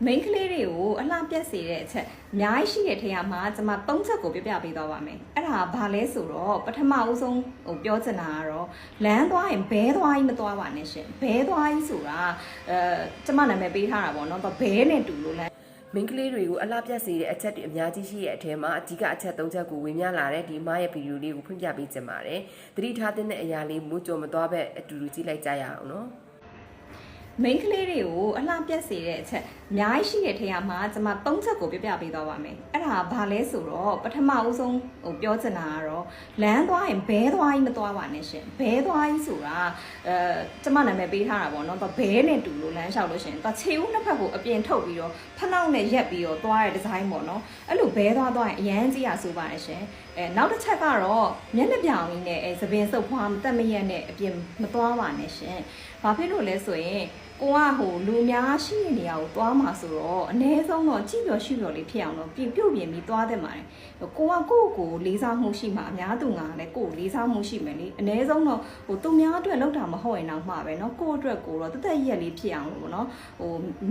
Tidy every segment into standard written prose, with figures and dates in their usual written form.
မိန်းကလေးတွေကိုအလှပြက်စေတဲ့အချက်အများကြီးရှိတဲ့ထဲမှာကျွန်မ၃ချက်ကိုပြပြပေးသွားပါမယ်အဲ့ဒါဘာလဲဆိုတော့ပထမဦးဆုံးပြောချင်တာကတော့လမ်းသွားရင်ဘဲသွားကြီးမသွားပါနဲ့ရှင်ဘဲသွားကြီးဆိုတာကျွန်မနာမည်ပေးထားတာပေါ့နော်ဘဲနဲ့တူလို့လမ်းမိန်းကလေးတွေကိုအလှပြတ်စေတဲ့အချက်တွေအများကြီးရှိတဲ့အထဲမှာအဓိကအချက်၃ချက်ကိုဝေမျှလာတဲ့ဒီမရဲ့ဗီဒီယိုလေးကိုဖွင့်ပြပေးချင်ပါတယ်။သတိထားတဲ့အရာလေးမျိုးကြော်မသွားပဲအတူတူကြည့်လိုက်ကြရအောင်နော်။မိန်းကလေးတွေကိုအလှပြက်စေတဲ့အချက်အများကြီးရှိတဲ့ထဲမှာကျွန်မ၃ချက်ကိုပြပြပေးသွားပါမယ်အဲ့ဒါဘာလဲဆိုတော့ပထမဦးဆုံးပြောချင်တာကတော့လမ်းသွားရင်ဘဲသွားကြီးမသွားပါနဲ့ရှင်ဘဲသွားကြီးဆိုတာကျွန်မနာမည်ပေးထားတာပေါ့နော်ဘဲနဲ့တူလို့လမ်းလျှောက်လို့ရှင်ခြေဦးနှစ်ဖက်ကိုအပြင်ထုတ်ပြီးတော့ဖနှောက်နဲ့ရက်ပြီးတော့သွားတဲ့ဒီဇိုင်းပေါ့နော်အဲ့လိုဘဲသွားရင်အရန်ကြီးရဆိုပါတယ်ရှင်နောက်တစ်ချက်ကတော့မျက်နှာပြောင်ကြီးနဲ့သပင်စုပ်ဖွားမတက်မရက်နဲ့အပြင်မသွားပါနဲ့ရှင်ဘာဖြစ်လို့လဲဆိုရင်ကိုကလူများရှိတဲ့နေရာကိုသွားမှာဆိုတော့အ ਨੇ ဆုံးတော့ကြည့်ပြောရှိပြောလေးဖြစ်အောင်တော့ပြုတ်ပြင်ပြီးသွားတဲ့မှာကိုကကိုလေးစားမှုရှိမှာအများသူငါလည်းကိုလေးစားမှုရှိမယ်လေအ ਨੇ ဆုံးတော့သူများအတွက်လောက်တာမဟုတ်ရင်တော့မှာပဲเนาะကိုအတွက်ကိုတော့တက်ရက်လေးဖြစ်အောင်လို့เนาะ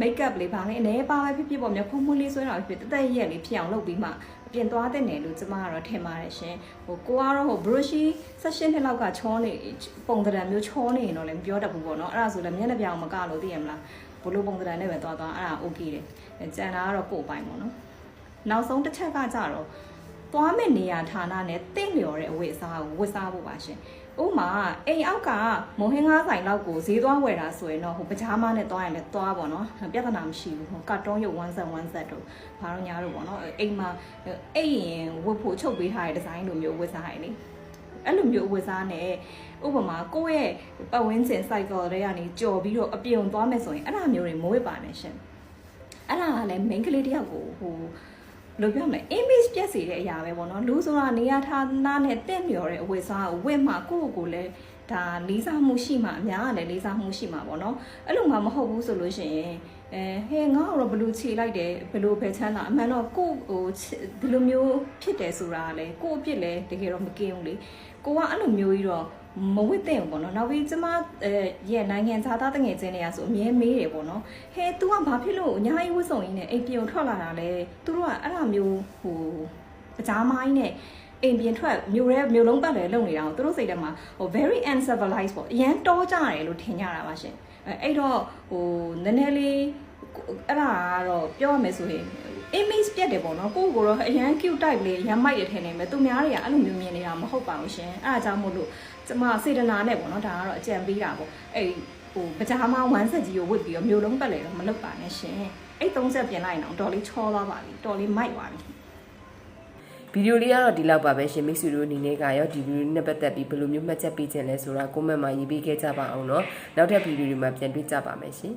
make-up လေးပါလေအ ਨੇ ပါပဲဖြစ်ပေါ့မျက်ဖုံးမွေးလေးဆွဲတာဖြစ်တက်ရက်လေးဖြစ်အောင်လုပ်ပြီးမှပြင်သွားတဲ့နယ်လို့ကျမကတော့ထင်ပါတယ်ရှင်ကိုကတော့brush session နှစ်လောက်ကချောနေပုံသဏ္ဍာန်မျိုးချောနေရင်တော့လည်းမပြောတတ်ဘူးပေါ့နော်အဲ့ဒါဆိုလည်းမျက်နှာပြောင်မကလို့သိရမလားဘလို့ပုံသဏ္ဍာန်နဲ့ပဲသွားအဲ့ဒါ okay တယ်ကြံတာကတော့ကိုယ်ပိုင်ပေါ့နော်နောက်ဆုံးတစ်ချက်ကကြတော့သွားမယ့်နေရာဌာနနဲ့တင့်လျော်တဲ့အဝတ်အစားကိုဝတ်စားဖို့ပါရှင်ဥမာအိမ်အောက်ကမုံဟင်းကားဆိုင်လောက်ကိုဈေးသွားဝယ်တာဆိုရင်တော့ပကြားမနဲ့သွားရင်လည်းသွားပေါ့နော်ပြဿနာမရှိဘူးကတ်တုံးရုပ်1 set တို့ဘာလို့ညာတို့ပေါ့နော်အိမ်မှာအိမ်ရင်ဝတ်ဖို့ချုပ်ပေးထားတဲ့ဒီဇိုင်းလိုမျိုးဝတ်စားရည်လေအဲ့လိုမျိုးဝတ်စားနဲ့ဥပမာကိုယ့်ရဲ့ပတ်ဝန်းကျင် cycle တွေကနေကြော်ပြီးတော့အပြုံသွားမယ်ဆိုရင်အဲ့ဒါမျိုးတွေမဝတ်ပါနဲ့ရှင်အဲ့ဒါကလည်း main ကလေးတယောက်ကိုလို့ပြောမယ် image ပြက်စေတဲ့အရာပဲပေါ့နော်လူဆိုတာနေရာဌာနနဲ့တင့်လျော်တဲ့အဝတ်စားကိုဝတ်မှကိုလည်းဒါလေးစားမှုရှိမှအများကလည်းလေးစားမှုရှိမှာပေါ့နော်အဲ့လိုမှမဟုတ်ဘူးဆိုလို့ရှိရင်ဟဲ့ငါ့တော့ဘလို့ခြေလိုက်တယ်ဘလို့ပဲချမ်းသာအမှန်တော့ကိုဒီလိုမျိုးဖြစ်တယ်ဆိုတာလေကိုအပြစ်လဲတကယ်တော့မကင်းဘူးလေကိုကအဲ့လိုမျိုးကြီးတော့မဝတ်တဲ့ဘူးပေါ့နော်နောက်ပြီးကျမရဲ့နိုင်ငံသားတငယ်ချင်းတွေကဆိုအမြဲမေးတယ်ပေါ့နော်ဟဲ तू ကဘာဖြစ်လို့အညာကြီးဝတ်စုံကြီးနဲ့အိမ်ပြုံထွက်လာတာလဲသူတို့ကအဲ့ဒါမျိုးပကြားမိုင်းနဲ့အိမ်ပြင်ထွက်မျိုးလုံးပတ်လေလုံနေတာကိုသူတို့စိတ်ထဲမှာvery uncivilized ပေါ့အရန်တောကြတယ်လို့ထင်ကြတာပါရှင်အဲ့တော့နည်းနည်းလေးအဲ့ဒါကတော့ပြောရမယ်ဆိုရင် image ပြတ်တယ်ပေါ့နော်ကိုတော့အရန် cute type လေးရမ်းမိုက်တယ်ထင်နေမယ်သူများတွေကအဲ့လိုမျိုးမြင်နေတာမဟုတ်ပါဘူးရှင်အဲ့ဒါကြောင့်မို့လို့ကျမစေတနာနဲ့ပေါ့နော်ဒါကတော့အကြံပေးတာပေါ့အဲ့ပကြားမ1 set ကြီးကိုဝတ်ပြီးတော့မျိုးလုံးပတ်လေတော့မလုပ်ပါနဲ့ရှင်အဲ့3setပြင်လိုက်အောင်တော်လေးချောသွားပါပြီတော်လေးမိုက်သွားပြီဗီဒီယိုလေးကတော့ဒီလောက်ပါပဲရှင်မိတ်ဆွေတို့အနေနဲ့ကရောဒီဗီဒီယိုနဲ့ပတ်သက်ပြီးဘယ်လိုမျိုးမှတ်ချက်ပေးခြင်းလဲဆိုတာ comment မှာရေးပေးခဲ့ကြပါအောင်เนาะနောက်ထပ်ဗီဒီယိုတွေမှာပြန်တွေ့ကြပါမယ်ရှင်